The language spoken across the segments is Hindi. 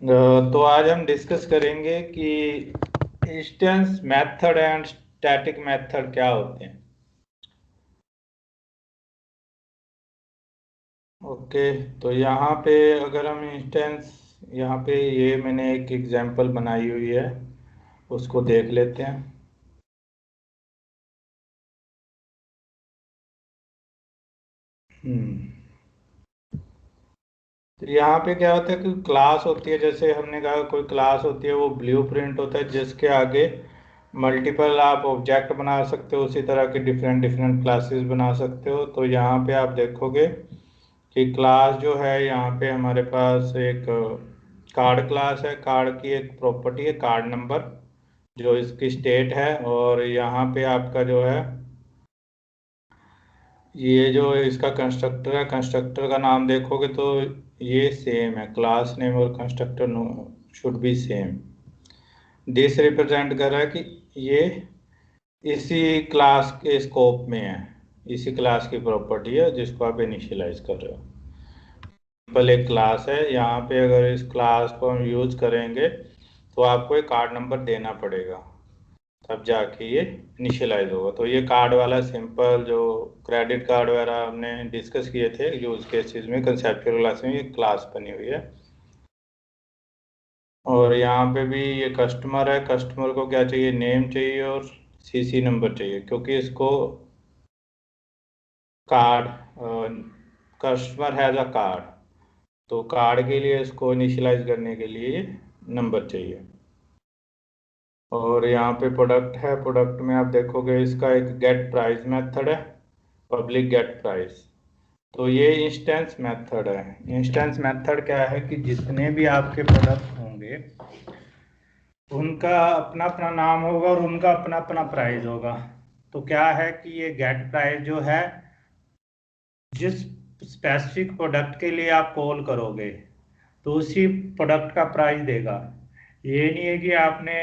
तो आज हम डिस्कस करेंगे कि instance method and static method क्या होते हैं। ओके, तो यहाँ पे अगर हम इंस्टेंस, यहाँ पे ये मैंने एक एग्जांपल बनाई हुई है, उसको देख लेते हैं। तो यहाँ पे क्या होता है कि क्लास होती है, जैसे हमने कहा कोई क्लास होती है, वो ब्लूप्रिंट होता है जिसके आगे मल्टीपल आप ऑब्जेक्ट बना सकते हो, उसी तरह के डिफरेंट डिफरेंट क्लासेस बना सकते हो। तो यहाँ पे आप देखोगे कि क्लास जो है, यहाँ पे हमारे पास एक कार्ड क्लास है। कार्ड की एक प्रॉपर्टी है कार्ड नंबर, जो इसकी स्टेट है। और यहाँ पे आपका जो है, ये जो इसका कंस्ट्रक्टर है, कंस्ट्रक्टर का नाम देखोगे तो ये सेम है, क्लास नेम और constructor should be same. This represent कर रहा है कि ये इसी क्लास के स्कोप में है, इसी क्लास की प्रॉपर्टी है जिसको आप इनिशियलाइज कर रहे हो। सिंपल एक क्लास है, यहाँ पे अगर इस क्लास को हम यूज करेंगे तो आपको एक कार्ड नंबर देना पड़ेगा, तब जाके ये इनिशियलाइज होगा। तो ये कार्ड वाला सिंपल जो क्रेडिट कार्ड वगैरह हमने डिस्कस किए थे यूज केसेस में, कंसेप्चुअल क्लास में, ये क्लास बनी हुई है। और यहाँ पे भी ये कस्टमर है, कस्टमर को क्या चाहिए, नेम चाहिए और सीसी नंबर चाहिए, क्योंकि इसको card, customer has a card, तो कार्ड के लिए इसको इनिशियलाइज करने के लिए नंबर चाहिए। और यहाँ पे प्रोडक्ट है, प्रोडक्ट में आप देखोगे इसका एक गेट प्राइस मेथड है, पब्लिक गेट प्राइस। तो ये इंस्टेंस मेथड है। इंस्टेंस मेथड क्या है कि जितने भी आपके प्रोडक्ट होंगे उनका अपना अपना नाम होगा और उनका अपना अपना प्राइस होगा। तो क्या है कि ये गेट प्राइस जो है, जिस स्पेसिफिक प्रोडक्ट के लिए आप कॉल करोगे तो उसी प्रोडक्ट का प्राइस देगा। ये नहीं है कि आपने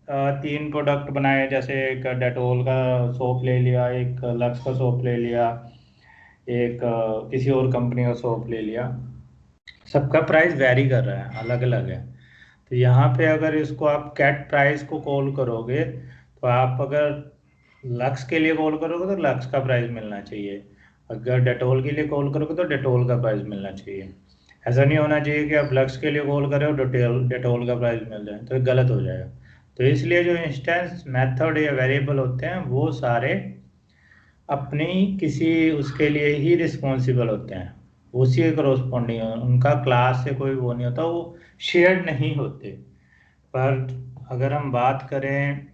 तीन प्रोडक्ट बनाए, जैसे एक डेटोल का सोप ले लिया, एक लक्स का सोप ले लिया, एक किसी और कंपनी का सोप ले लिया, सबका प्राइस वेरी कर रहा है, अलग अलग है। तो यहाँ पे अगर इसको आप गेट प्राइस को कॉल करोगे तो आप अगर लक्स के लिए कॉल करोगे तो लक्स का प्राइस मिलना चाहिए, अगर डेटोल के लिए कॉल करोगे तो डेटोल का प्राइस मिलना चाहिए। ऐसा नहीं होना चाहिए कि आप लक्स के लिए कॉल करें और डेटोल डेटोल का प्राइस मिल जाए, तो ये गलत हो जाएगा। तो इसलिए जो इंस्टेंस मेथड या वेरिएबल होते हैं वो सारे अपनी किसी उसके लिए ही रिस्पॉन्सिबल होते हैं, उसी के करोस्पॉन्डिंग, उनका क्लास से कोई वो नहीं होता, वो शेयर्ड नहीं होते। पर अगर हम बात करें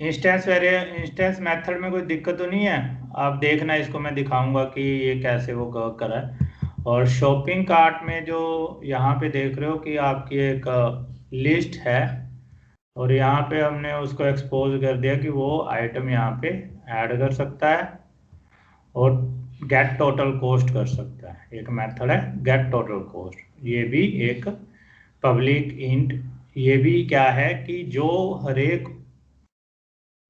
इंस्टेंस मेथड में, कोई दिक्कत तो नहीं है। आप देखना, इसको मैं दिखाऊंगा कि ये कैसे वो वर्क करा है। और शॉपिंग कार्ट में जो यहाँ पे देख रहे हो कि आपकी एक लिस्ट है, और यहाँ पे हमने उसको एक्सपोज कर दिया कि वो आइटम यहाँ पे ऐड कर सकता है और गेट टोटल कॉस्ट कर सकता है। एक मेथड है गेट टोटल कॉस्ट, ये भी एक पब्लिक इंट। ये भी क्या है कि जो हर एक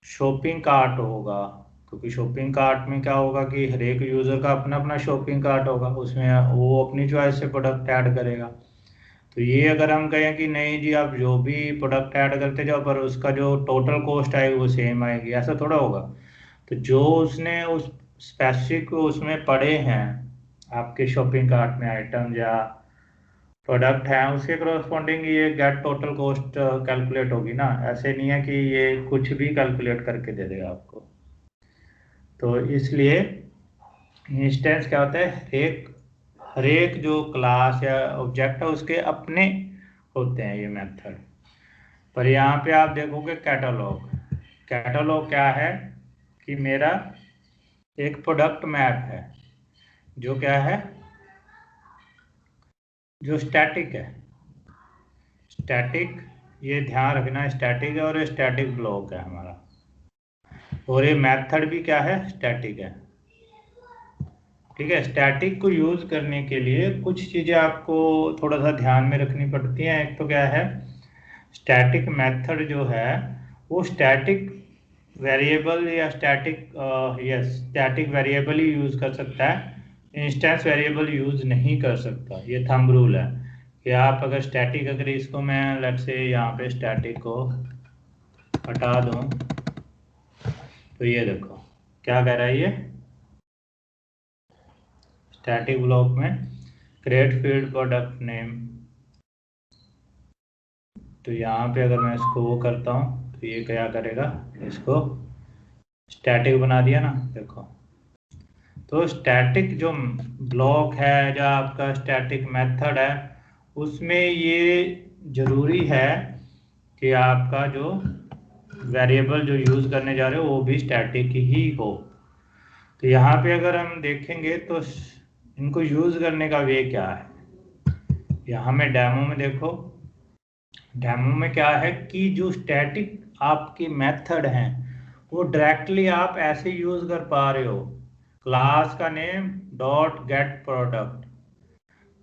शॉपिंग कार्ट होगा, क्योंकि शॉपिंग कार्ट में क्या होगा कि हर एक यूज़र का अपना अपना शॉपिंग कार्ट होगा, उसमें वो अपनी चॉइस से प्रोडक्ट ऐड करेगा। तो ये अगर हम कहें कि नहीं जी आप जो भी प्रोडक्ट ऐड करते जाओ पर उसका जो टोटल कॉस्ट आएगी वो सेम आएगी, ऐसा थोड़ा होगा। तो जो उसने उस स्पेसिफिक उसमें पड़े हैं आपके शॉपिंग कार्ट में आइटम या प्रोडक्ट हैं, उसके करस्पॉन्डिंग ये गेट टोटल कॉस्ट कैलकुलेट होगी ना। ऐसे नहीं है कि ये कुछ भी कैलकुलेट करके दे देगा आपको। तो इसलिए इंस्टेंस क्या होता है, हर एक जो क्लास या ऑब्जेक्ट है उसके अपने होते हैं ये मेथड। पर यहाँ पे आप देखोगे कैटलॉग, कैटलॉग क्या है कि मेरा एक प्रोडक्ट मैप है, जो क्या है, जो स्टैटिक है। स्टैटिक, ये ध्यान रखना, स्टैटिक है और स्टैटिक ब्लॉक है हमारा, और ये मेथड भी क्या है, स्टैटिक है। ठीक है, स्टैटिक को यूज करने के लिए कुछ चीजें आपको थोड़ा सा ध्यान में रखनी पड़ती हैं। एक तो क्या है, स्टैटिक मेथड जो है वो स्टैटिक वेरिएबल या स्टैटिक वेरिएबल ही यूज कर सकता है, इंस्टेंस वेरिएबल यूज नहीं कर सकता। ये थंब रूल है कि आप अगर स्टैटिक, अगर इसको मैं लेट्स से यहाँ पे स्टैटिक को हटा दूं तो ये देखो क्या कह रहा है ये स्टैटिक ब्लॉक में क्रिएट फील्ड प्रोडक्ट नेम। तो यहाँ पे अगर मैं इसको वो करता हूँ तो ये क्या करेगा, इसको स्टैटिक बना दिया ना, देखो। तो स्टैटिक जो ब्लॉक है, जो आपका स्टैटिक मेथड है, उसमें ये जरूरी है कि आपका जो वेरिएबल जो यूज़ करने जा रहे हो वो भी स्टैटिक ही हो। तो यहाँ पे अगर हम देखेंगे तो इनको यूज़ करने का वे क्या है, यहाँ में डेमो में देखो, डेमो में क्या है कि जो स्टैटिक आपकी मेथड हैं वो डायरेक्टली आप ऐसे यूज़ कर पा रहे हो। क्लास का name dot gate product,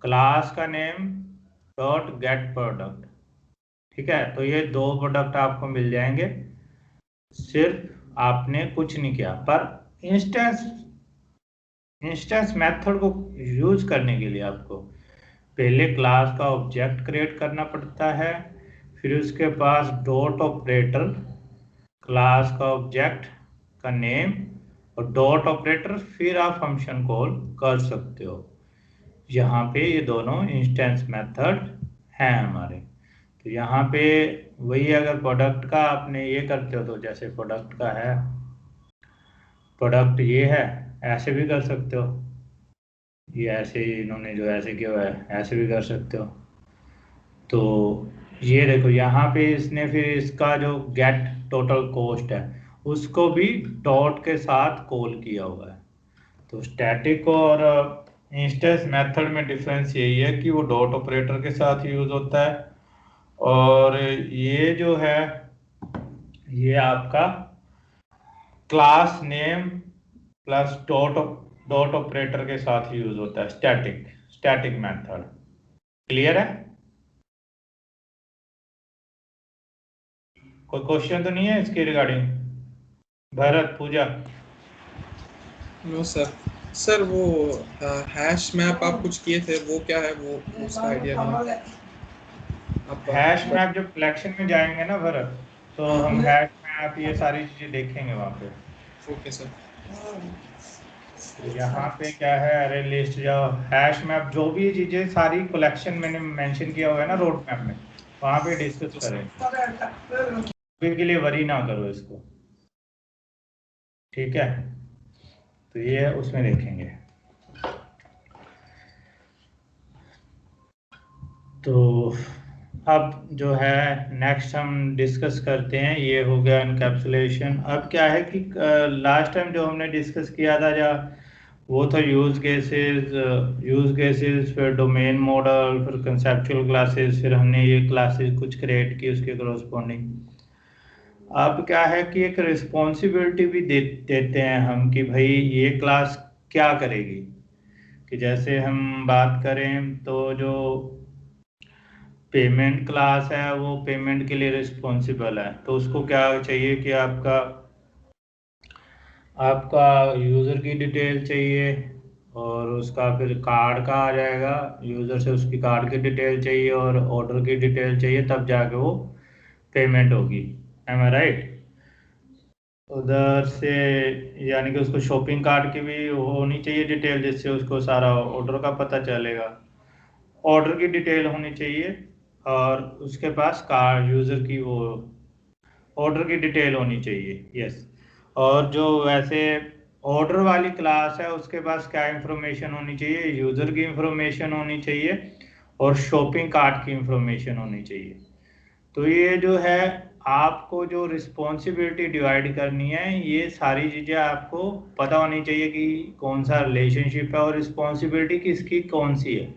class का नेम डॉट गेट प्रोडक्ट, ठीक है। तो ये दो प्रोडक्ट आपको मिल जाएंगे, सिर्फ आपने कुछ नहीं किया। पर इंस्टेंस मेथड को यूज करने के लिए आपको पहले क्लास का ऑब्जेक्ट क्रिएट करना पड़ता है, फिर उसके पास डॉट ऑपरेटर, क्लास का ऑब्जेक्ट का नेम और डॉट ऑपरेटर, फिर आप फंक्शन कॉल कर सकते हो। यहाँ पे ये दोनों इंस्टेंस मेथड हैं हमारे। तो यहाँ पे वही अगर प्रोडक्ट का आपने ये करते हो तो जैसे प्रोडक्ट का है, प्रोडक्ट ये है, ऐसे भी कर सकते हो, ये ऐसे इन्होंने जो ऐसे किया हुआ है ऐसे भी कर सकते हो। तो ये देखो यहाँ पे इसने फिर इसका जो गेट टोटल कॉस्ट है उसको भी डॉट के साथ कॉल किया हुआ है। तो स्टैटिक और इंस्टेंस मेथड में डिफरेंस यही है कि वो डॉट ऑपरेटर के साथ यूज होता है, और ये जो है ये आपका class name plus dot operator के साथ यूज होता है, स्टैटिक मेथड। क्लियर है? कोई क्वेश्चन तो नहीं है इसके regarding? Bharat, Pooja? No sir. Sir वो हैश मैप आप कुछ किए थे, वो क्या है, वो उसका आइडिया नहीं। हैश मैप जब कलेक्शन में जाएंगे ना भरत, तो हम हैश मैप ये सारी चीजें देखेंगे वहां पे। Okay sir. तो यहाँ पे क्या है, अरे लिस्ट जाओ, हैश मैप जो भी चीजें सारी कलेक्शन मैंने मेंशन किया हुआ है ना रोड मैप में, वहां पे डिस्कस करें। अभी के लिए वरी ना करो इसको, ठीक है। तो ये उसमें देखेंगे। तो अब जो है नेक्स्ट हम डिस्कस करते हैं, ये हो गया इनकैप्सुलेशन। अब क्या है कि लास्ट टाइम जो हमने डिस्कस किया था वो था यूज केसेस, फिर डोमेन मॉडल, फिर कंसेप्चुअल क्लासेस, फिर हमने ये क्लासेस कुछ क्रिएट की उसके कॉरस्पॉन्डिंग। अब क्या है कि एक रिस्पॉन्सिबिलिटी भी देते हैं हम कि भाई ये क्लास क्या करेगी। कि जैसे हम बात करें तो जो पेमेंट क्लास है वो पेमेंट के लिए रिस्पॉन्सिबल है, तो उसको क्या चाहिए कि आपका आपका यूज़र की डिटेल चाहिए, और उसका फिर कार्ड का आ जाएगा, यूज़र से उसकी कार्ड की डिटेल चाहिए और ऑर्डर की डिटेल चाहिए, तब जाके वो पेमेंट होगी। एम आई राइट? उधर से यानी कि उसको शॉपिंग कार्ड की भी होनी चाहिए डिटेल, जिससे उसको सारा ऑर्डर का पता चलेगा, ऑर्डर की डिटेल होनी चाहिए, और उसके पास कार्ड यूज़र की वो ऑर्डर की डिटेल होनी चाहिए। यस। और जो वैसे ऑर्डर वाली क्लास है उसके पास क्या इंफॉर्मेशन होनी चाहिए, यूज़र की इंफॉर्मेशन होनी चाहिए और शॉपिंग कार्ट की इंफॉर्मेशन होनी चाहिए। तो ये जो है आपको जो रिस्पॉन्सिबिलिटी डिवाइड करनी है, ये सारी चीज़ें आपको पता होनी चाहिए कि कौन सा रिलेशनशिप है और रिस्पॉन्सिबिलिटी किसकी कौन सी है,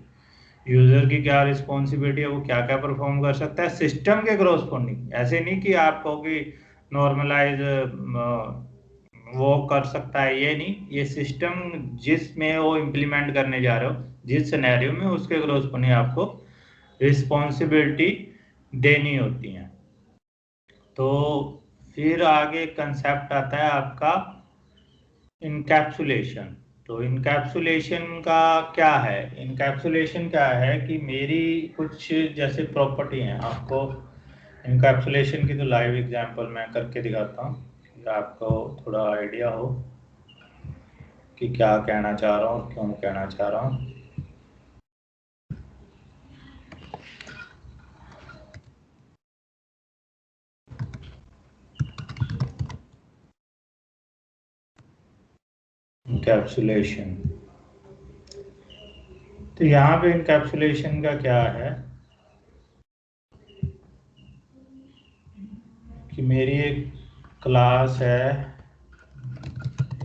यूजर की क्या रिस्पॉन्सिबिलिटी है, वो क्या क्या परफॉर्म कर सकता है सिस्टम के करस्पॉन्डिंग। ऐसे नहीं कि आप कहोगे नॉर्मलाइज वो कर सकता है, ये नहीं, ये सिस्टम जिसमें वो इम्प्लीमेंट करने जा रहे हो जिस सिनेरियो में, उसके करस्पॉन्डिंग आपको रिस्पॉन्सिबिलिटी देनी होती है। तो फिर आगे कंसेप्ट आता है आपका इनकैप्सुलेशन। तो इनकैप्सुलेशन का क्या है? इनकैप्सुलेशन क्या है कि मेरी कुछ जैसे प्रॉपर्टी हैं, आपको इनकैप्सुलेशन की तो लाइव एग्जांपल मैं करके दिखाता हूँ कि आपको थोड़ा आइडिया हो कि क्या कहना चाह रहा हूँ और क्यों कहना चाह रहा हूँ। इनकैप्सुलेशन, तो यहाँ पे इनकैप्सुलेशन का क्या है कि मेरी एक क्लास है,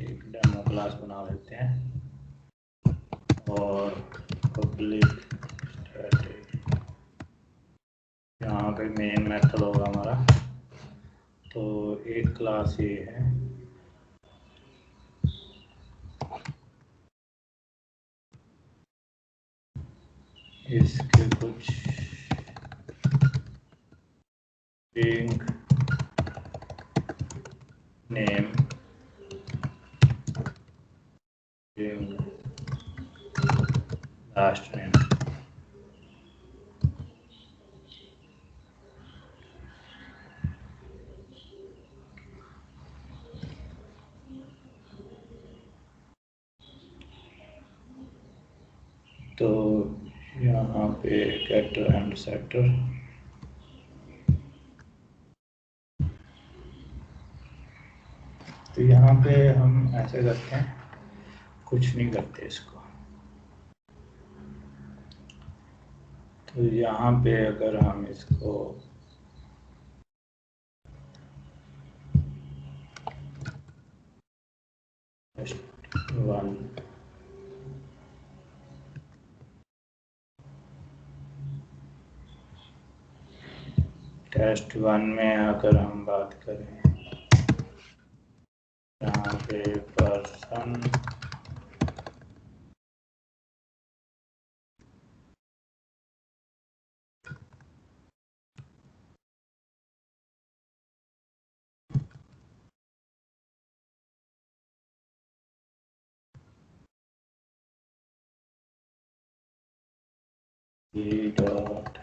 एक डेमो क्लास बना लेते हैं और पब्लिक स्टैटिक, यहाँ पे मेन मेथड होगा हमारा। तो एक क्लास ये है, इसके कुछ string name, string last name, तो यहाँ पे गेटर एंड सेटर, तो यहाँ पे हम ऐसे करते हैं, कुछ नहीं करते इसको। तो यहाँ पे अगर हम इसको वन, टेस्ट वन में अगर हम बात करें, यहाँ पे पर्सन डॉट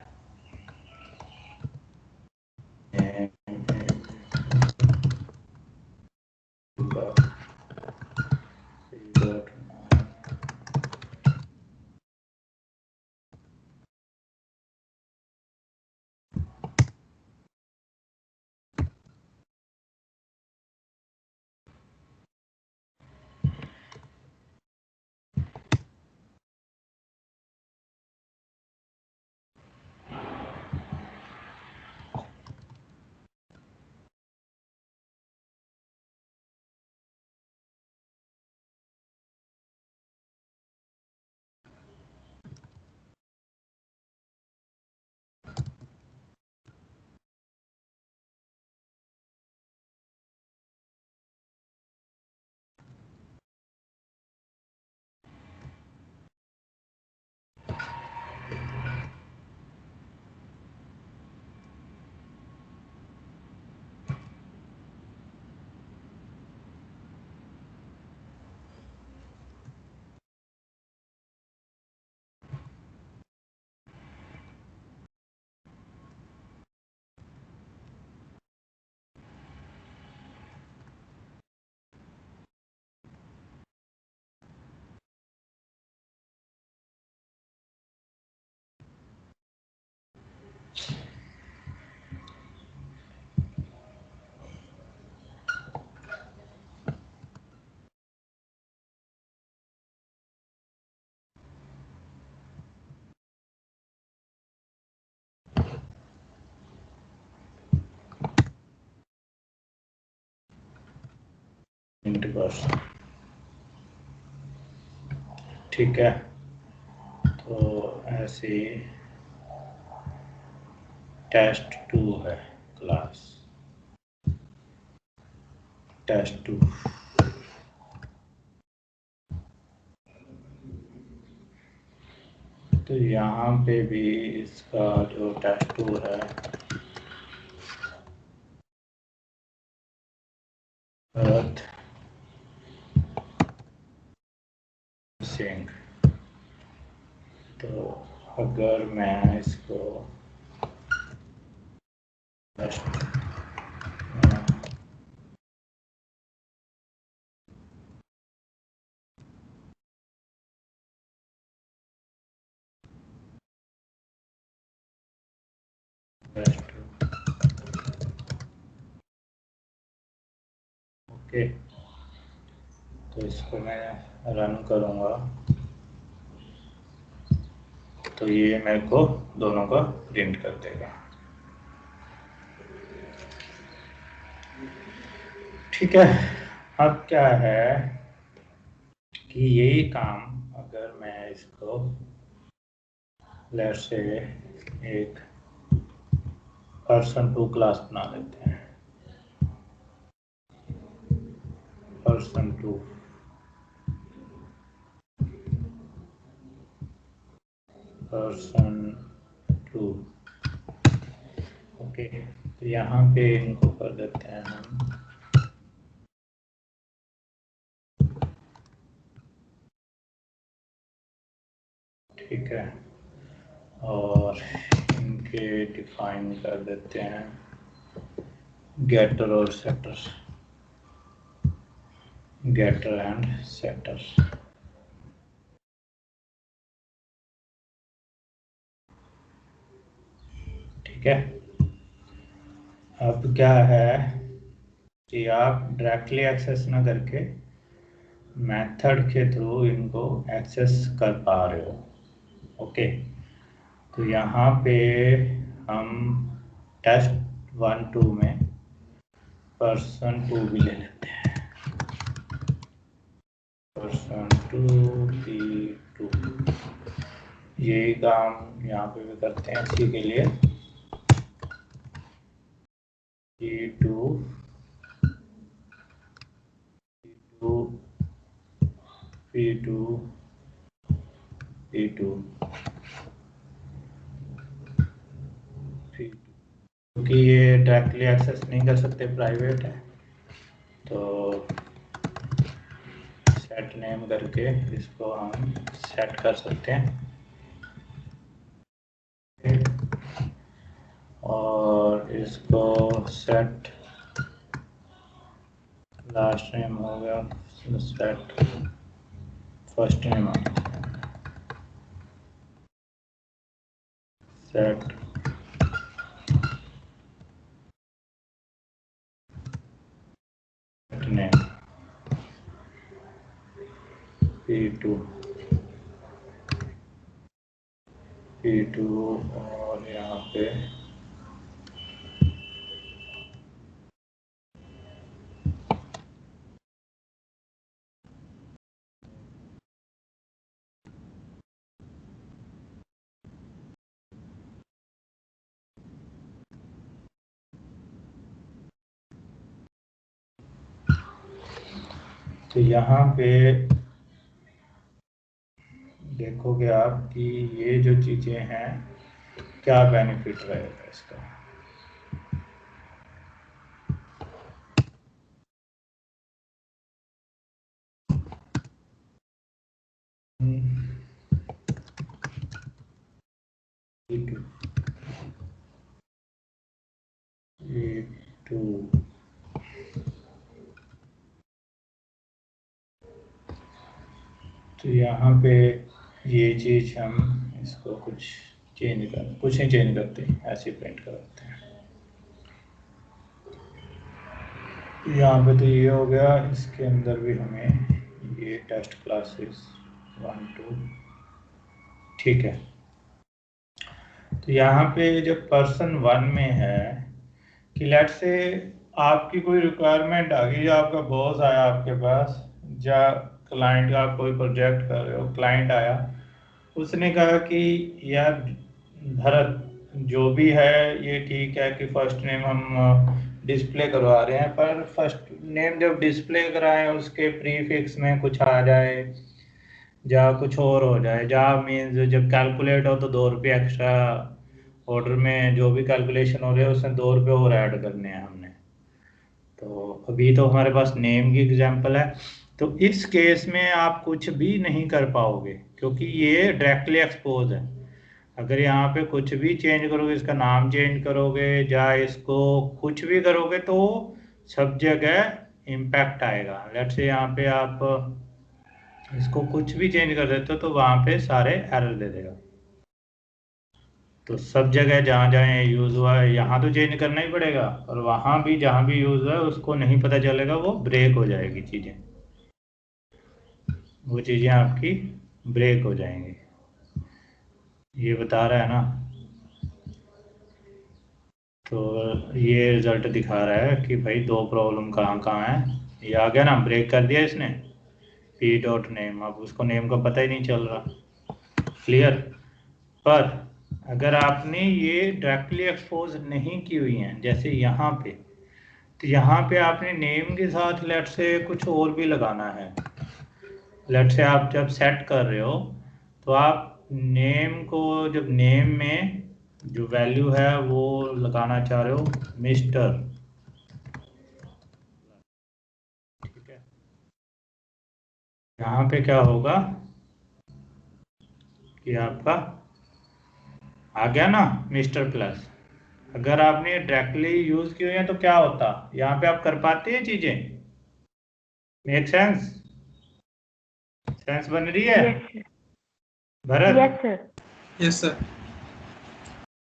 पर्सन, ठीक है। तो ऐसे टेस्ट टू है क्लास, टेस्ट टू, तो यहाँ पे भी इसका जो टेस्ट टू है अर्थ अगर मैं इसको ओके, तो इसको मैं रन करूँगा तो ये मेरे को दोनों का प्रिंट कर देगा। ठीक है, अब क्या है कि यही काम अगर मैं इसको लेट्स से एक person2 क्लास बना लेते हैं, person2 ओके, तो यहाँ पे इनको कर देते हैं हम ठीक है, और इनके डिफाइन कर देते हैं गेटर और सेटर, गेटर एंड सेटर। ठीक है, अब क्या है कि आप डायरेक्टली एक्सेस ना करके मेथड के थ्रू इनको एक्सेस कर पा रहे हो। ओके, तो यहाँ पे हम test1 2 में person2 भी ले लेते हैं, person2 p2, यही काम यहाँ पे भी करते हैं। इसी के लिए p2 क्योंकि ये डायरेक्टली एक्सेस नहीं कर सकते, प्राइवेट है, तो सेट नेम करके इसको हम सेट कर सकते हैं। और इसको सेट लास्ट नेम हो गया, set first name, set name p2 और यहाँ पे तो यहाँ पे देखोगे आप कि ये जो चीज़ें हैं क्या बेनिफिट रहेगा इसका। तो यहाँ पे ये चीज़ हम इसको कुछ नहीं चेंज करते, ऐसे प्रिंट करते हैं। यहाँ पे तो ये हो गया, इसके अंदर भी हमें ये टेस्ट क्लासेस 1 2 ठीक है। तो यहाँ पे जब person1 में है कि लेट से आपकी कोई रिक्वायरमेंट आ गई, आपका बॉस आया आपके पास, या क्लाइंट, आप कोई प्रोजेक्ट कर रहे हो, क्लाइंट आया, उसने कहा कि यार भरत जो भी है ये ठीक है कि फर्स्ट नेम हम डिस्प्ले करवा रहे हैं, पर फर्स्ट नेम जब डिस्प्ले कराएं उसके प्रीफिक्स में कुछ आ जाए या कुछ और हो जाए, जहाँ मीन्स जब कैलकुलेट हो तो 2 रुपये एक्स्ट्रा, ऑर्डर में जो भी कैलकुलेशन हो रहे है उसमें 2 रुपये और ऐड करने हैं हमने। तो अभी तो हमारे पास नेम की एग्जांपल है, तो इस केस में आप कुछ भी नहीं कर पाओगे क्योंकि ये डायरेक्टली एक्सपोज है। अगर यहाँ पे कुछ भी चेंज करोगे, इसका नाम चेंज करोगे या इसको कुछ भी करोगे तो सब जगह इम्पैक्ट आएगा। लेट्स से यहाँ पे आप इसको कुछ भी चेंज कर देते हो तो वहाँ पे सारे एरर दे देगा। तो सब जगह जहाँ जहाँ ये यूज़ हुआ है यहाँ तो चेंज करना ही पड़ेगा, और वहाँ भी जहाँ भी यूज़ हुआ है उसको नहीं पता चलेगा, वो ब्रेक हो जाएगी चीज़ें, वो चीज़ें आपकी ब्रेक हो जाएंगी। ये बता रहा है ना। तो ये रिजल्ट दिखा रहा है कि भाई दो प्रॉब्लम कहाँ कहाँ है। ये आ गया ना, ब्रेक कर दिया इसने पी डॉट नेम, अब उसको नेम का पता ही नहीं चल रहा। क्लियर। पर अगर आपने ये डायरेक्टली एक्सपोज नहीं की हुई हैं जैसे यहाँ पे, तो यहाँ पे आपने नेम के साथ लेट से कुछ और भी लगाना है। लेट से आप जब सेट कर रहे हो तो आप नेम को, जब नेम में जो वैल्यू है वो लगाना चाह रहे हो मिस्टर, ठीक है। यहाँ पे क्या होगा कि आपका आ गया ना मिस्टर प्लस। अगर आपने डायरेक्टली यूज की हुई है तो क्या होता, यहाँ पे आप कर पाते हैं चीजें। मेक सेंस, सेंस बन रही है Bharat? Yes sir. Yes sir.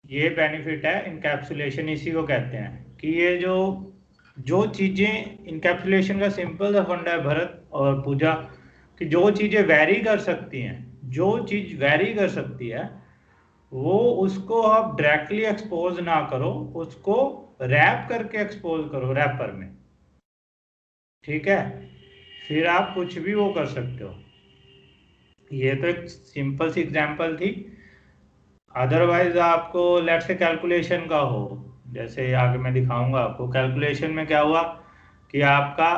ये बेनिफिट है इनकैप्सुलेशन, इसी को कहते हैं कि ये जो जो चीजें, इनकैप्सुलेशन का सिंपल सा फंडा है भरत और पूजा, कि जो चीजें वैरी कर सकती हैं, जो चीज वैरी कर सकती है वो उसको आप डायरेक्टली एक्सपोज ना करो, उसको रैप करके एक्सपोज करो रैपर में, ठीक है। फिर आप कुछ भी वो कर सकते हो। ये तो एक सिंपल सी एग्जांपल थी। अदरवाइज आपको लेट से कैलकुलेशन का हो, जैसे आगे मैं दिखाऊंगा आपको। कैलकुलेशन में क्या हुआ कि आपका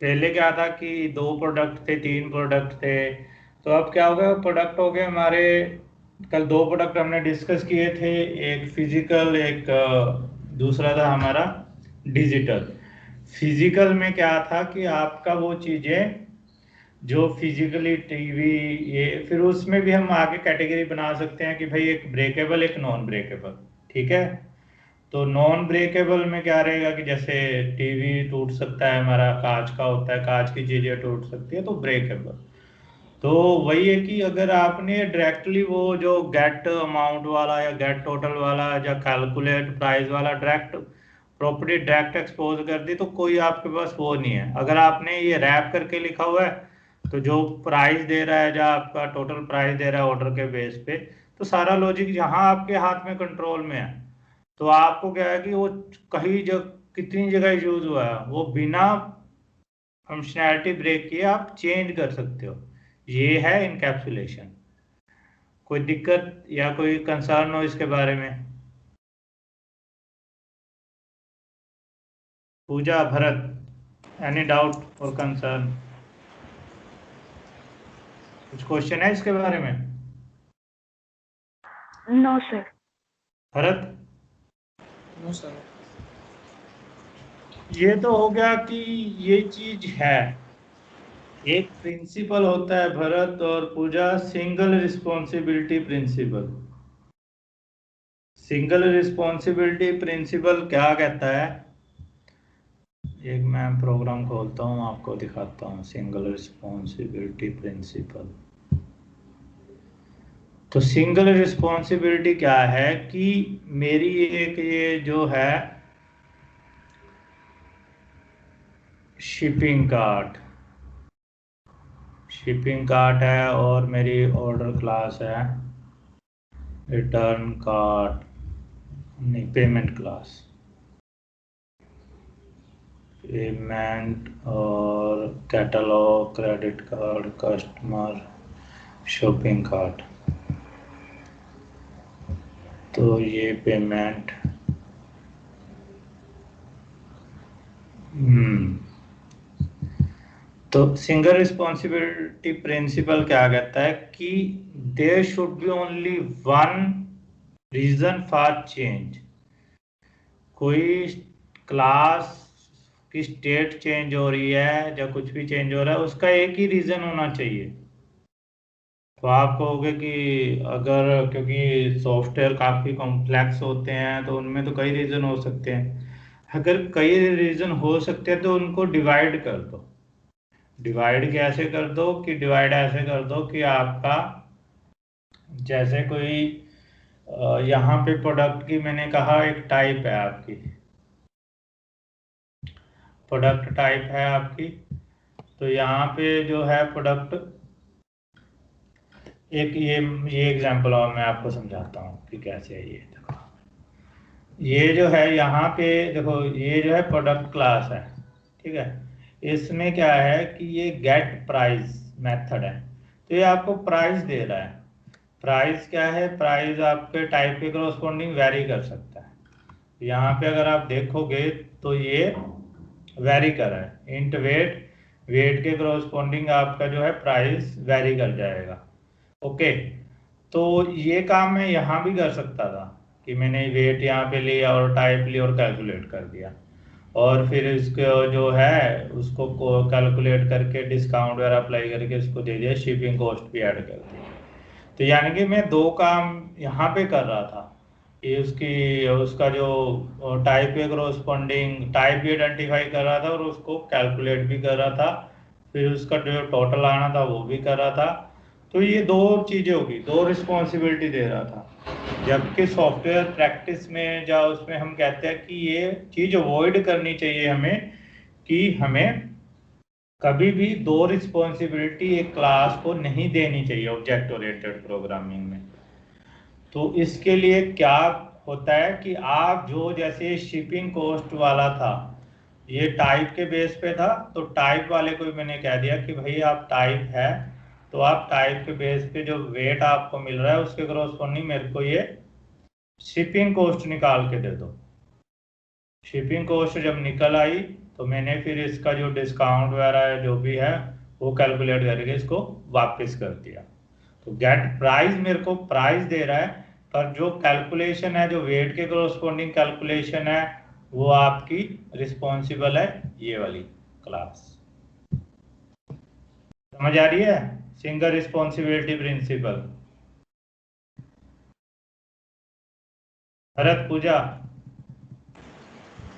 पहले क्या था कि 2 प्रोडक्ट थे, 3 प्रोडक्ट थे, तो अब क्या हो गया, प्रोडक्ट हो गए हमारे। कल 2 प्रोडक्ट हमने डिस्कस किए थे, एक फिजिकल, एक दूसरा था हमारा डिजिटल। फिजिकल में क्या था कि आपका वो चीजें जो फिजिकली टीवी, ये फिर उसमें भी हम आगे कैटेगरी बना सकते हैं कि भाई एक ब्रेकेबल एक नॉन ब्रेकेबल, ठीक है। तो नॉन ब्रेकेबल में क्या रहेगा कि जैसे टीवी टूट सकता है हमारा, कांच का होता है, कांच की चीजें टूट सकती है, तो ब्रेकेबल। तो वही है कि अगर आपने डायरेक्टली वो जो गेट अमाउंट वाला या गेट टोटल वाला या कैलकुलेट प्राइस वाला डायरेक्ट प्रॉपर्टी डायरेक्ट एक्सपोज कर दी, तो कोई आपके पास वो नहीं है। अगर आपने ये रैप करके लिखा हुआ है तो जो प्राइस दे रहा है, जो आपका टोटल प्राइस दे रहा है ऑर्डर के बेस पे, तो सारा लॉजिक जहां आपके हाथ में कंट्रोल में है, तो आपको क्या है कि वो कहीं जगह कितनी जगह यूज हुआ है वो बिना फंक्शनैलिटी ब्रेक किए आप चेंज कर सकते हो। ये है इनकैप्सुलेशन। कोई दिक्कत या कोई कंसर्न हो इसके बारे में? पूजा, भरत, एनी डाउट और कंसर्न? कुछ क्वेश्चन है इसके बारे में? No sir. Bharat? No sir. ये तो हो गया कि ये चीज है। एक प्रिंसिपल होता है भरत और Pooja, single responsibility principle. Single responsibility principle क्या कहता है, एक मैं प्रोग्राम खोलता हूँ आपको दिखाता हूँ। Single responsibility principle. तो सिंगल रिस्पॉन्सिबिलिटी क्या है कि मेरी एक ये जो है शिपिंग कार्ट, शिपिंग कार्ट है, और मेरी ऑर्डर क्लास है रिटर्न कार्ट, नहीं पेमेंट क्लास, पेमेंट और catalogue, credit card, customer, shopping cart. तो ये पेमेंट, तो सिंगल रिस्पॉन्सिबिलिटी प्रिंसिपल क्या कहता है कि there should be only one reason for change. कोई क्लास की स्टेट चेंज हो रही है या कुछ भी चेंज हो रहा है, उसका एक ही रीजन होना चाहिए। तो आप कहोगे कि अगर, क्योंकि सॉफ्टवेयर काफ़ी कॉम्प्लेक्स होते हैं तो उनमें तो कई रीज़न हो सकते हैं। अगर कई रीज़न हो सकते हैं तो उनको डिवाइड कर दो। डिवाइड कैसे कर दो कि डिवाइड ऐसे कर दो कि आपका जैसे कोई यहाँ पे प्रोडक्ट की मैंने कहा एक टाइप है आपकी, प्रोडक्ट टाइप है आपकी। तो यहाँ पे जो है प्रोडक्ट, एक ये एग्जांपल और मैं आपको समझाता हूँ कि कैसे है। ये देखो, ये जो है यहाँ पे देखो, ये जो है प्रोडक्ट क्लास है, ठीक है। इसमें क्या है कि ये गेट प्राइस मेथड है, तो ये आपको प्राइस दे रहा है। प्राइस क्या है, प्राइस आपके टाइप के करस्पॉन्डिंग वेरी कर सकता है। यहाँ पे अगर आप देखोगे तो ये वेरी कर रहा है, इंट वेट, वेट के करस्पॉन्डिंग आपका जो है प्राइस वेरी कर जाएगा। ओके, तो ये काम मैं यहाँ भी कर सकता था कि मैंने वेट यहाँ पे लिया और टाइप लिया और कैलकुलेट कर दिया, और फिर इसको जो है उसको कैलकुलेट करके डिस्काउंट वगैरह अप्लाई करके इसको दे दिया, शिपिंग कॉस्ट भी ऐड कर दी। तो यानी कि मैं दो काम यहाँ पे कर रहा था, ये उसकी उसका जो टाइप के करस्पॉन्डिंग टाइप भी आइडेंटिफाई कर रहा था और उसको कैलकुलेट भी कर रहा था, फिर उसका जो टोटल आना था वो भी कर रहा था। तो ये दो चीज़ें होगी, दो रिस्पॉन्सिबिलिटी दे रहा था। जबकि सॉफ्टवेयर प्रैक्टिस में या उसमें हम कहते हैं कि ये चीज़ अवॉइड करनी चाहिए हमें, कि हमें कभी भी दो रिस्पॉन्सिबिलिटी एक क्लास को नहीं देनी चाहिए ऑब्जेक्ट ओरिएंटेड प्रोग्रामिंग में। तो इसके लिए क्या होता है कि आप जो जैसे शिपिंग कॉस्ट वाला था, ये टाइप के बेस पे था, तो टाइप वाले को मैंने कह दिया कि भाई आप टाइप है तो आप टाइप के बेस पे जो वेट आपको मिल रहा है उसके करस्पॉन्डिंग मेरे को ये शिपिंग कॉस्ट निकाल के दे दो। शिपिंग कॉस्ट जब निकल आई तो मैंने फिर इसका जो डिस्काउंट वगैरह जो भी है वो कैलकुलेट करके इसको वापस कर दिया। तो गेट प्राइस मेरे को प्राइस दे रहा है, पर जो कैलकुलेशन है, जो वेट के करस्पॉन्डिंग कैलकुलेशन है, वो आपकी रिस्पॉन्सिबल है ये वाली क्लास। समझ आ रही है? Single responsibility principle. Bharat Pooja,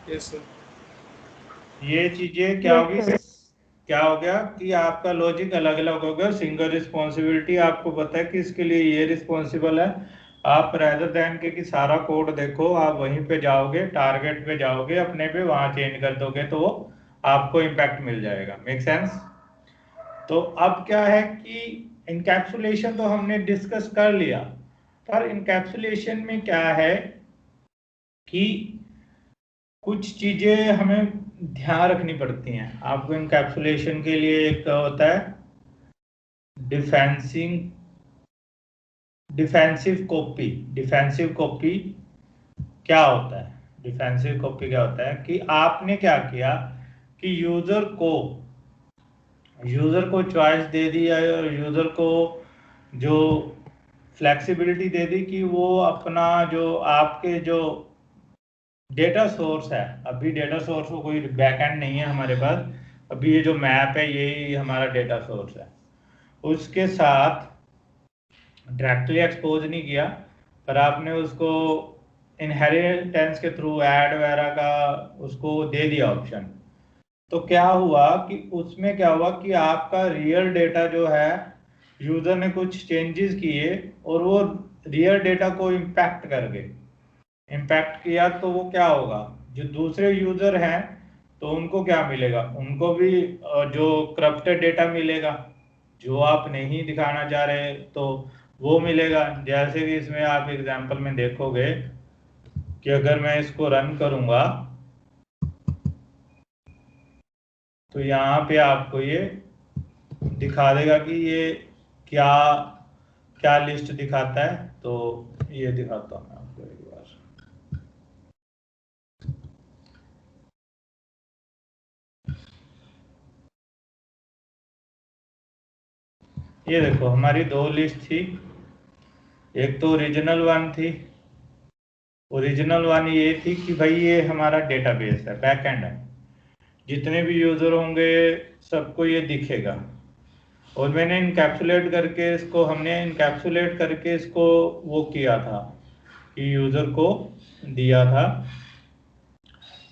yes sir. ये चीजें क्या होगी, क्या हो गया कि आपका लॉजिक अलग अलग हो गया। सिंगल रिस्पॉन्सिबिलिटी आपको पता है कि इसके लिए ये रिस्पॉन्सिबल है, आप रेदर देन के कि सारा कोड देखो, आप वहीं पे जाओगे, टारगेट पे जाओगे अपने पे, वहां चेंज कर दोगे तो आपको इम्पैक्ट मिल जाएगा। Make sense? तो अब क्या है कि इनकैप्सुलेशन तो हमने डिस्कस कर लिया, पर इनकैप्सुलेशन में क्या है कि कुछ चीजें हमें ध्यान रखनी पड़ती हैं आपको इनकैप्सुलेशन के लिए। एक होता है defencing defensive copy. Defensive copy क्या होता है? डिफेंसिव कॉपी क्या होता है कि आपने क्या किया कि यूजर को चॉइस दे दी और यूजर को जो फ्लेक्सिबिलिटी दे दी कि वो अपना जो आपके जो डेटा सोर्स है, अभी डेटा सोर्स को कोई बैकएंड नहीं है हमारे पास, अभी ये जो मैप है यही हमारा डेटा सोर्स है, उसके साथ डायरेक्टली एक्सपोज नहीं किया, पर आपने उसको इनहेरिटेंस के थ्रू ऐड वगैरह का उसको दे दिया ऑप्शन। तो क्या हुआ कि उसमें क्या हुआ कि आपका रियल डेटा जो है, यूजर ने कुछ चेंजेस किए और वो रियल डेटा को इम्पैक्ट कर गए। इम्पैक्ट किया तो वो क्या होगा, जो दूसरे यूजर हैं तो उनको क्या मिलेगा, उनको भी जो करप्टेड डेटा मिलेगा, जो आप नहीं दिखाना चाह रहे तो वो मिलेगा। जैसे कि इसमें आप एग्जांपल में देखोगे कि अगर मैं इसको रन करूंगा तो यहाँ पे आपको ये दिखा देगा कि ये क्या क्या लिस्ट दिखाता है। तो ये दिखाता हूँ मैं आपको एक बार। ये देखो हमारी दो लिस्ट थी, एक तो ओरिजिनल वन थी। ओरिजिनल वन ये थी कि भाई ये हमारा डेटाबेस है, बैकएंड है, जितने भी यूजर होंगे सबको ये दिखेगा। और मैंने इनकैप्सुलेट करके इसको वो किया था कि यूज़र को दिया था,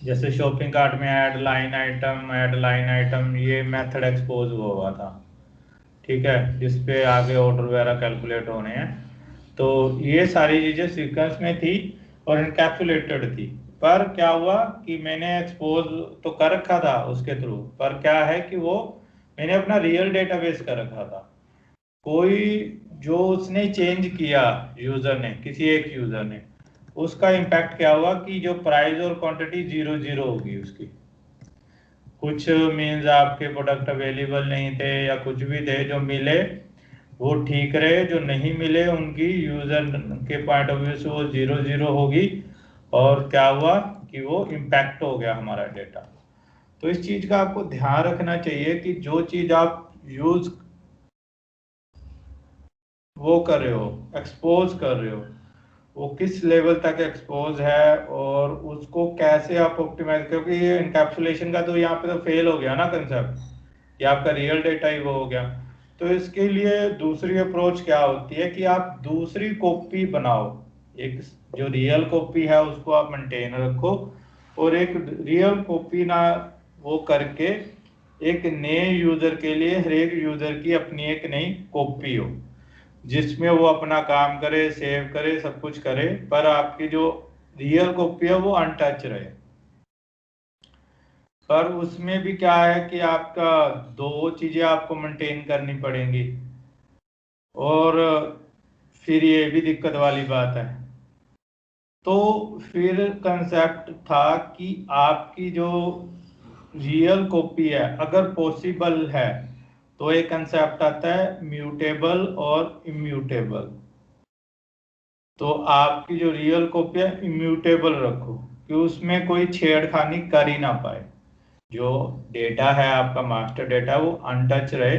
जैसे शॉपिंग कार्ट में ऐड लाइन आइटम, ये मेथड एक्सपोज हुआ था, ठीक है, जिसपे आगे ऑर्डर वगैरह कैलकुलेट होने हैं। तो ये सारी चीज़ें सीक्वेंस में थी और इनकैप्सुलेटेड थी। पर क्या हुआ कि मैंने एक्सपोज तो कर रखा था उसके थ्रू, पर क्या है कि वो मैंने अपना रियल डेटाबेस कर रखा था। कोई जो उसने चेंज किया यूज़र ने, किसी एक यूज़र ने, उसका इम्पैक्ट क्या हुआ कि जो प्राइस और क्वांटिटी 0-0 होगी उसकी। कुछ मीन्स आपके प्रोडक्ट अवेलेबल नहीं थे या कुछ भी थे, जो मिले वो ठीक रहे, जो नहीं मिले उनकी यूज़र के पॉइंट ऑफ व्यू से वो 0-0 होगी। और क्या हुआ कि वो इम्पैक्ट हो गया हमारा डेटा। तो इस चीज़ का आपको ध्यान रखना चाहिए कि जो चीज़ आप यूज़ वो कर रहे हो, एक्सपोज कर रहे हो, वो किस लेवल तक एक्सपोज है और उसको कैसे आप ऑप्टिमाइज, क्योंकि ये इनकैप्सुलेशन का तो यहाँ पे तो फेल हो गया ना कंसेप्ट, कि आपका रियल डेटा ही वो हो गया। तो इसके लिए दूसरी अप्रोच क्या होती है कि आप दूसरी कॉपी बनाओ। एक जो रियल कॉपी है उसको आप मेंटेन रखो, और एक रियल कॉपी ना वो करके एक नए यूजर के लिए हर एक यूजर की अपनी एक नई कॉपी हो, जिसमें वो अपना काम करे, सेव करे, सब कुछ करे, पर आपकी जो रियल कॉपी है वो अनटच रहे। पर उसमें भी क्या है कि आपका दो चीजें आपको मेंटेन करनी पड़ेंगी, और फिर ये भी दिक्कत वाली बात है। तो फिर कंसेप्ट था कि आपकी जो रियल कॉपी है अगर पॉसिबल है तो एक कंसेप्ट आता है म्यूटेबल और इम्यूटेबल। तो आपकी जो रियल कॉपी है इम्यूटेबल रखो कि उसमें कोई छेड़खानी कर ही ना पाए, जो डेटा है आपका मास्टर डेटा वो अनटच रहे,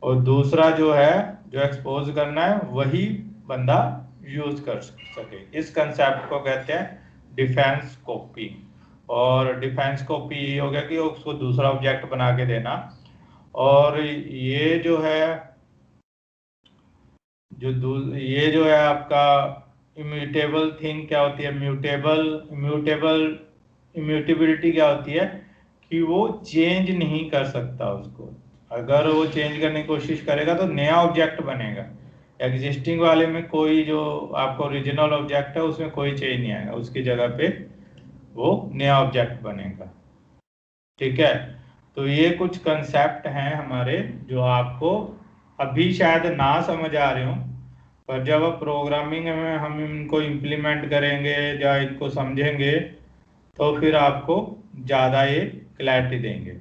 और दूसरा जो है जो एक्सपोज करना है वही बंदा यूज कर सके। इस कंसेप्ट को कहते हैं डिफेंस कॉपी। और डिफेंस कॉपी ये हो गया कि उसको दूसरा ऑब्जेक्ट बना के देना। और ये जो है ये जो है आपका इम्यूटेबल थिंग क्या होती है, इम्यूटेबिलिटी क्या होती है कि वो चेंज नहीं कर सकता उसको। अगर वो चेंज करने की कोशिश करेगा तो नया ऑब्जेक्ट बनेगा, एग्जिस्टिंग वाले में कोई जो आपका ओरिजिनल ऑब्जेक्ट है उसमें कोई चेंज नहीं आएगा, उसकी जगह पे वो नया ऑब्जेक्ट बनेगा, ठीक है। तो ये कुछ कंसेप्ट हैं हमारे जो आपको अभी शायद ना समझ आ रहे हो, पर जब अब प्रोग्रामिंग में हम इनको इम्प्लीमेंट करेंगे या इनको समझेंगे तो फिर आपको ज़्यादा ये क्लैरिटी देंगे।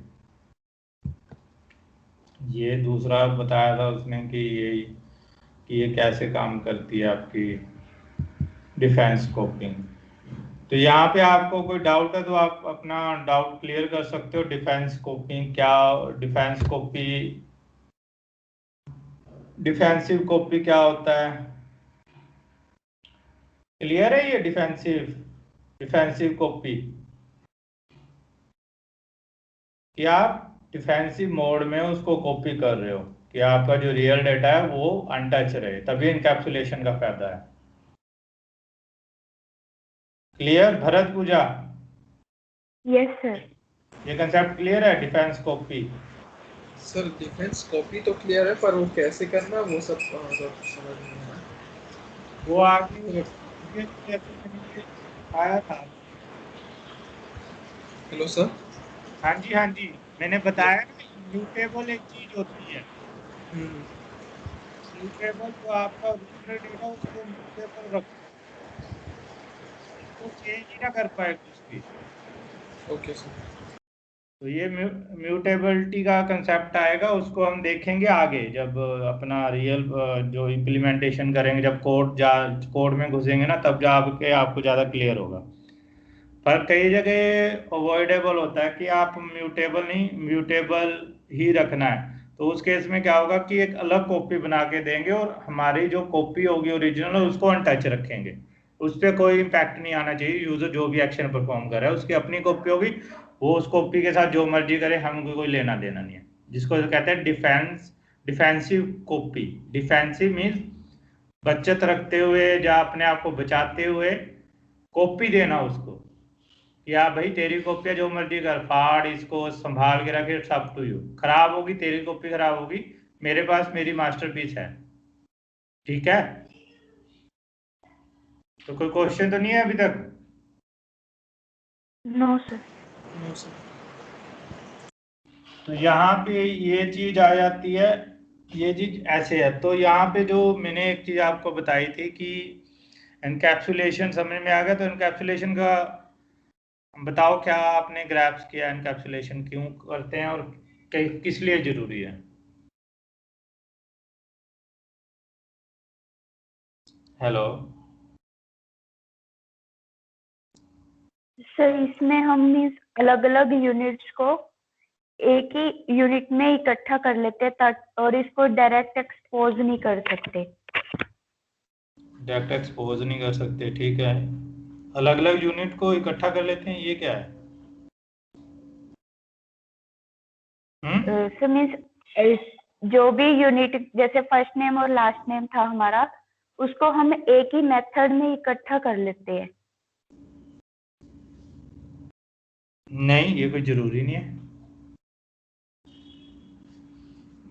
ये दूसरा बताया था उसने कि ये कैसे काम करती है आपकी डिफेंस स्कोपिंग। तो यहाँ पे आपको कोई डाउट है तो आप अपना डाउट क्लियर कर सकते हो। डिफेंस स्कोपिंग क्या, डिफेंस कॉपी, डिफेंसिव कॉपी क्या होता है, क्लियर है ये डिफेंसिव कॉपी कि आप डिफेंसिव मोड में उसको कॉपी कर रहे हो कि आपका जो रियल डाटा है वो अनटच रहे, तभी इनकैप्सुलेशन का फायदा है। Clear Bharat Pooja? Yes sir. ये कंसेप्ट क्लियर है defence copy? Sir defence copy तो क्लियर है, पर वो कैसे करना वो सब समझ नहीं आया। वो आगे जैसे मैंने आया था। Hello sir. हाँ जी हाँ जी, मैंने बताया ना इम्यूटेबल एक चीज होती है। म्यूटेबल जो आपका ओरिजिनल डेटा उसको म्यूटेबल रखो, उसको चेंज ही ना कर पाए कुछ भी। Okay sir. तो ये म्यूटेबिलिटी का कंसेप्ट आएगा, उसको हम देखेंगे आगे जब अपना रियल जो इम्प्लीमेंटेशन करेंगे, जब कोड में घुसेंगे ना, तब जाके आपको ज़्यादा क्लियर होगा। पर कई जगह अवॉइडेबल होता है कि आप म्यूटेबल नहीं, म्यूटेबल ही रखना है। तो उस केस में क्या होगा कि एक अलग कॉपी बना के देंगे और हमारी जो कॉपी होगी ओरिजिनल उसको अनटच रखेंगे, उस पर कोई इम्पैक्ट नहीं आना चाहिए। यूजर जो भी एक्शन परफॉर्म कर रहा है उसकी अपनी कॉपी होगी, वो उस कॉपी के साथ जो मर्जी करे, हमको कोई लेना देना नहीं है। जिसको कहते हैं defence defensive copy. Defensive means बचत रखते हुए या अपने आप को बचाते हुए कॉपी देना उसको, या भाई तेरी कॉपी जो मर्जी कर, फाड़ इसको, संभाल के रखे, सब टू यू। खराब होगी तेरी कॉपी, खराब होगी, मेरे पास मेरी मास्टरपीस है। ठीक है, तो कोई क्वेश्चन तो नहीं है अभी तक? No sir. No sir. तो यहाँ पे ये चीज आ जाती है, ये चीज ऐसे है। तो यहाँ पे जो मैंने एक चीज आपको बताई थी कि एनकैप्सुलेशन समझ में आ गया। तो एनकैप्सुलेशन का बताओ, क्या आपने ग्रैप्स किया? एनकैप्सुलेशन क्यों करते हैं और किस लिए जरूरी है? हेलो सर इसमें हम मीन्स अलग अलग यूनिट्स को एक ही यूनिट में इकट्ठा कर लेते हैं और इसको डायरेक्ट एक्सपोज नहीं कर सकते। डायरेक्ट एक्सपोज नहीं कर सकते, ठीक है। अलग अलग यूनिट को इकट्ठा कर लेते हैं, ये क्या है? सर मीन्स जो भी यूनिट जैसे फर्स्ट नेम और लास्ट नेम था हमारा, उसको हम एक ही मेथड में इकट्ठा कर लेते हैं। नहीं, ये कोई जरूरी नहीं है।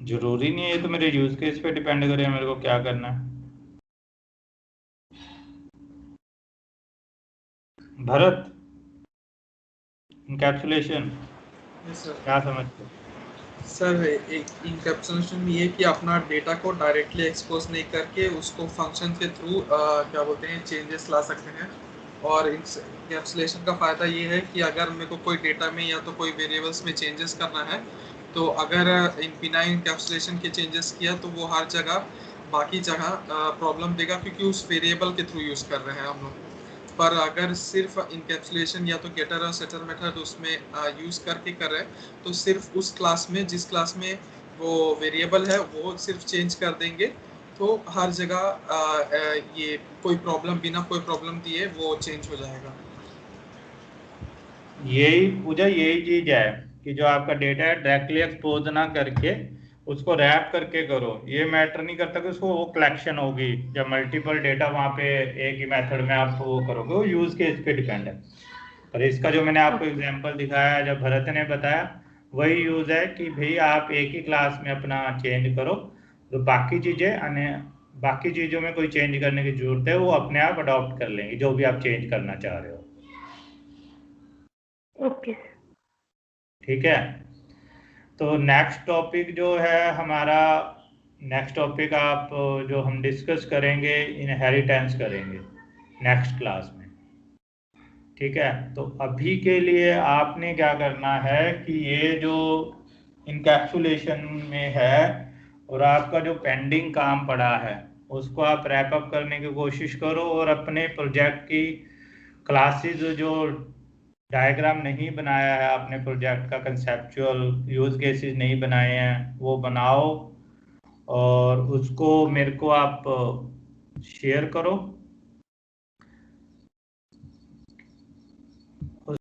जरूरी नहीं है, ये तो मेरे यूज केस पे डिपेंड करे मेरे को क्या करना है। Bharat, encapsulation yes sir. क्या समझते हो? सर एक इंकैप्सुलेशन में ये कि अपना डेटा को डायरेक्टली एक्सपोज नहीं करके उसको फंक्शन के थ्रू क्या बोलते हैं चेंजेस ला सकते हैं। और इंकैप्सुलेशन का फ़ायदा ये है कि अगर मेरे को कोई डेटा में या तो कोई वेरिएबल्स में चेंजेस करना है, तो अगर बिना इंकैप्सुलेशन के चेंजेस किया तो वो हर जगह बाकी जगह प्रॉब्लम देगा, क्योंकि उस वेरिएबल के थ्रू यूज़ कर रहे हैं हम लोग। पर अगर सिर्फ इंकैप्सुलेशन या तो गेटर और सेटर मेथड उसमें यूज़ करके कर रहे हैं, तो सिर्फ उस क्लास में जिस क्लास में वो वेरिएबल है वो सिर्फ चेंज कर देंगे, तो हर जगह ये कोई प्रॉब्लम बिना कोई प्रॉब्लम दिए वो चेंज हो जाएगा। यही पूजा, यही चीज है कि जो आपका डेटा है डायरेक्टली एक्सपोज ना करके उसको रैप करके करो। ये मैटर नहीं करता कि उसको वो कलेक्शन होगी जब मल्टीपल डेटा वहाँ पे एक ही मेथड में आप वो करोगे, वो यूज केस पे डिपेंड है। पर इसका जो मैंने आपको एग्जांपल दिखाया, जब भरत ने बताया, वही यूज है कि भाई आप एक ही क्लास में अपना चेंज करो, तो बाकी चीजों में कोई चेंज करने की जरूरत है वो अपने आप अडॉप्ट कर लेंगे जो भी आप चेंज करना चाह रहे हो। ओके। ठीक है, तो नेक्स्ट टॉपिक जो है हमारा, नेक्स्ट टॉपिक आप जो हम डिस्कस करेंगे, इनहेरिटेंस करेंगे नेक्स्ट क्लास में। ठीक है, तो अभी के लिए आपने क्या करना है कि ये जो इनकैप्सुलेशन में है और आपका जो पेंडिंग काम पड़ा है उसको आप रैप अप करने की कोशिश करो, और अपने प्रोजेक्ट की क्लासेस जो डायग्राम नहीं बनाया है आपने, प्रोजेक्ट का कंसेप्चुअल यूज केसेस नहीं बनाए हैं वो बनाओ, और उसको मेरे को आप शेयर करो।